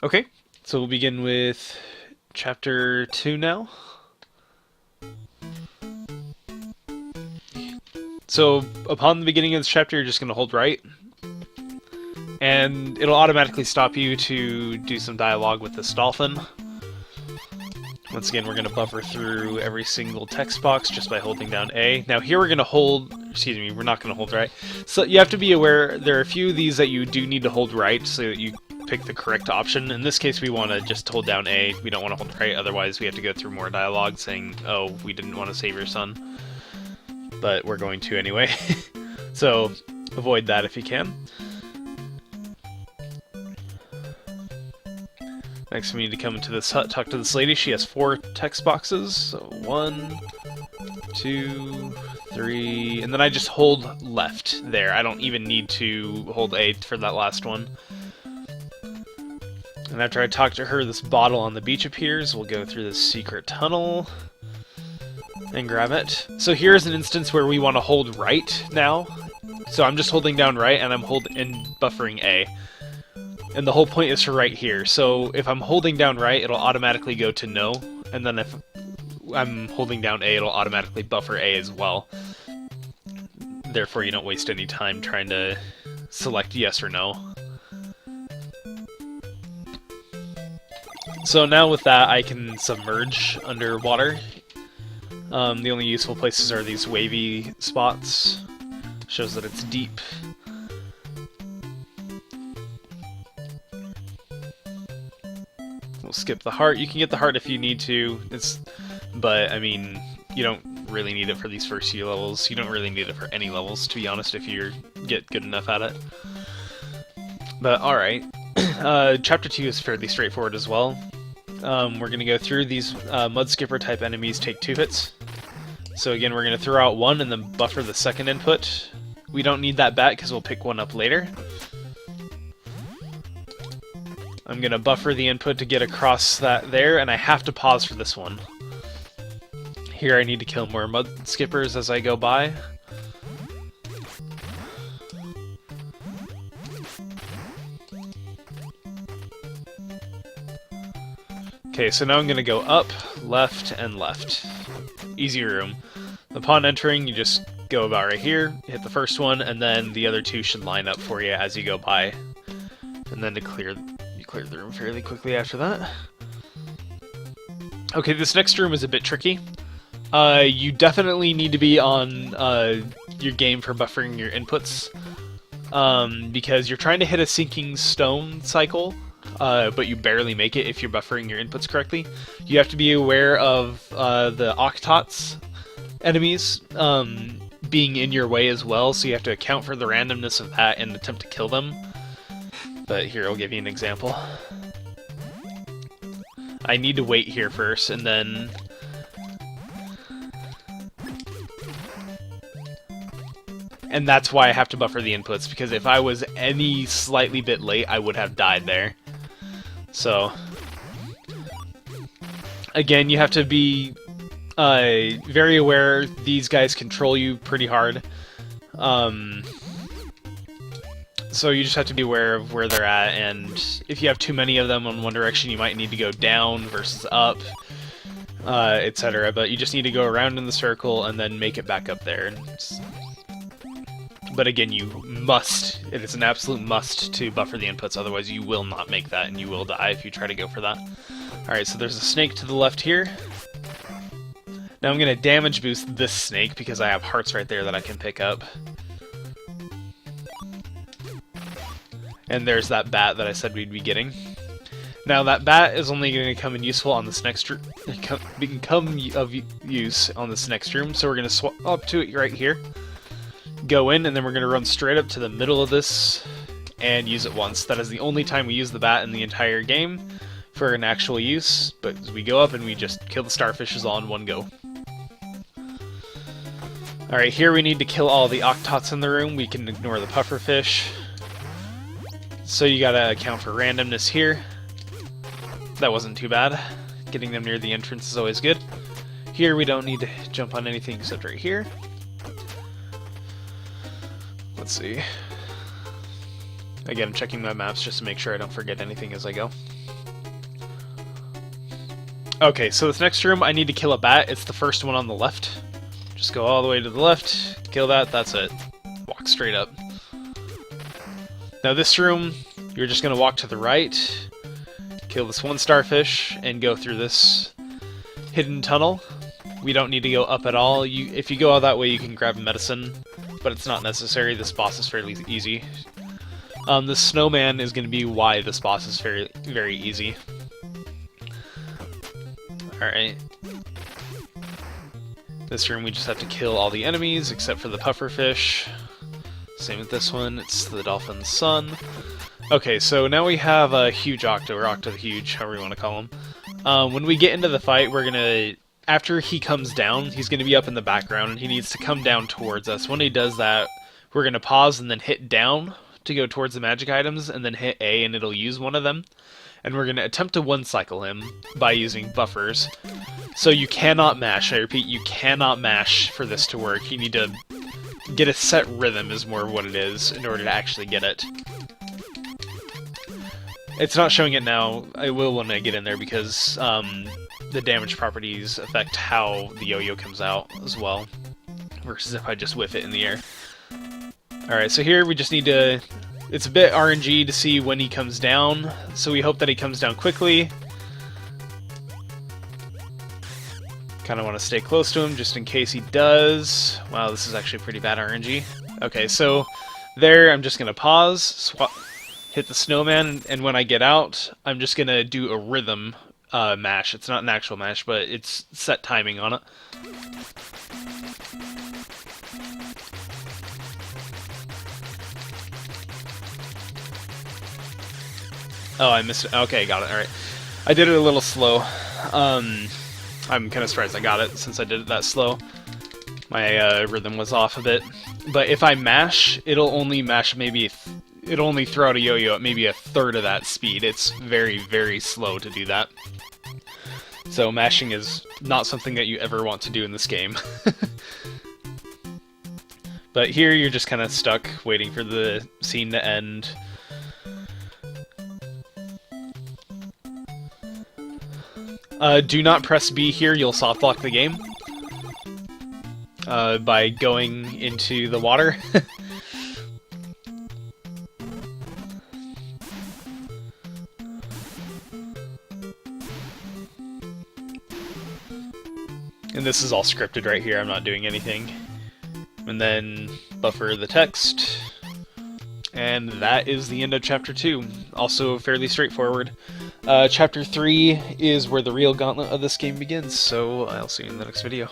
Okay, so we'll begin with chapter 2 now. So, upon the beginning of this chapter, you're just going to hold right, and it'll automatically stop you to do some dialogue with this dolphin. Once again, we're going to buffer through every single text box just by holding down A. Now here we're going to hold, excuse me, we're not going to hold right. So you have to be aware, there are a few of these that you do need to hold right so that you pick the correct option. In this case, we want to just hold down A. We don't want to hold right, otherwise we have to go through more dialogue saying, oh, we didn't want to save your son. But we're going to anyway. So avoid that if you can. Next, we need to come into this hut, talk to this lady. She has 4 text boxes. So 1, 2, 3, and then I just hold left there. I don't even need to hold A for that last one. And after I talk to her, this bottle on the beach appears. We'll go through this secret tunnel and grab it. So here's an instance where we want to hold right now. So I'm just holding down right, and I'm buffering A. And the whole point is for right here. So if I'm holding down right, it'll automatically go to no. And then if I'm holding down A, it'll automatically buffer A as well. Therefore, you don't waste any time trying to select yes or no. So now with that, I can submerge underwater. The only useful places are these wavy spots. Shows that it's deep. We'll skip the heart. You can get the heart if you need to. But I mean, you don't really need it for these first few levels. You don't really need it for any levels, to be honest, if you get good enough at it. But alright. Chapter 2 is fairly straightforward as well. We're going to go through these mud skipper type enemies take 2 hits. So again, we're going to throw out 1 and then buffer the second input. We don't need that bat because we'll pick 1 up later. I'm going to buffer the input to get across that there, and I have to pause for this one. Here I need to kill more mud skippers as I go by. Okay, so now I'm going to go up, left, and left. Easy room. Upon entering, you just go about right here, hit the first one, and then the other 2 should line up for you as you go by. And then you clear the room fairly quickly after that. Okay, this next room is a bit tricky. You definitely need to be on your game for buffering your inputs, because you're trying to hit a sinking stone cycle, but you barely make it if you're buffering your inputs correctly. You have to be aware of the octots enemies being in your way as well, so you have to account for the randomness of that and attempt to kill them. But here, I'll give you an example. I need to wait here first, and then... And that's why I have to buffer the inputs, because if I was any slightly bit late, I would have died there. So... Again, you have to be very aware. These guys control you pretty hard. So you just have to be aware of where they're at, and if you have too many of them on one direction, you might need to go down versus up, etc. But you just need to go around in the circle and then make it back up there. But again, you must, it is an absolute must to buffer the inputs, otherwise you will not make that and you will die if you try to go for that. Alright, so there's a snake to the left here. Now I'm going to damage boost this snake because I have hearts right there that I can pick up. And there's that bat that I said we'd be getting. Now that bat is only going to come in useful on this next become of use on this next room. So we're going to swap up to it right here, go in, and then we're going to run straight up to the middle of this and use it once. That is the only time we use the bat in the entire game for an actual use. But we go up and we just kill the starfishes all in one go. Alright, here we need to kill all the octots in the room. We can ignore the pufferfish. So you gotta account for randomness here. That wasn't too bad. Getting them near the entrance is always good. Here we don't need to jump on anything except right here. Let's see. Again, I'm checking my maps just to make sure I don't forget anything as I go. Okay, so this next room, I need to kill a bat. It's the first one on the left. Just go all the way to the left, kill that, that's it. Walk straight up. Now this room, you're just going to walk to the right, kill this one starfish, and go through this hidden tunnel. We don't need to go up at all. If you go out that way, you can grab medicine, but it's not necessary. This boss is fairly easy. The snowman is going to be why this boss is very, very easy. Alright. This room we just have to kill all the enemies except for the pufferfish. Same with this one, it's the dolphin's son. Okay, so now we have a huge Octo, or Octo the Huge, however you want to call him. When we get into the fight, we're gonna... After he comes down, he's gonna be up in the background, and he needs to come down towards us. When he does that, we're gonna pause and then hit down to go towards the magic items, and then hit A and it'll use one of them. And we're going to attempt to one-cycle him by using buffers. So you cannot mash, I repeat, you cannot mash for this to work. You need to get a set rhythm is more what it is in order to actually get it. It's not showing it now, I will when I get in there because the damage properties affect how the yo-yo comes out as well, versus if I just whiff it in the air. Alright, so here we just need to... It's a bit RNG to see when he comes down, so we hope that he comes down quickly. Kind of want to stay close to him just in case he does. Wow, this is actually pretty bad RNG. Okay, so there I'm just going to pause, hit the snowman, and when I get out, I'm just going to do a rhythm mash. It's not an actual mash, but it's set timing on it. Oh, I missed it. Okay, got it. Alright. I did it a little slow. I'm kind of surprised I got it since I did it that slow. My rhythm was off a bit. But if I mash, it'll only mash maybe... It'll only throw out a yo-yo at maybe a third of that speed. It's very, very slow to do that. So mashing is not something that you ever want to do in this game. But here you're just kind of stuck waiting for the scene to end. Do not press B here, you'll soft lock the game by going into the water. And this is all scripted right here, I'm not doing anything. And then buffer the text. And that is the end of Chapter 2. Also fairly straightforward. Chapter 3 is where the real gauntlet of this game begins, so I'll see you in the next video.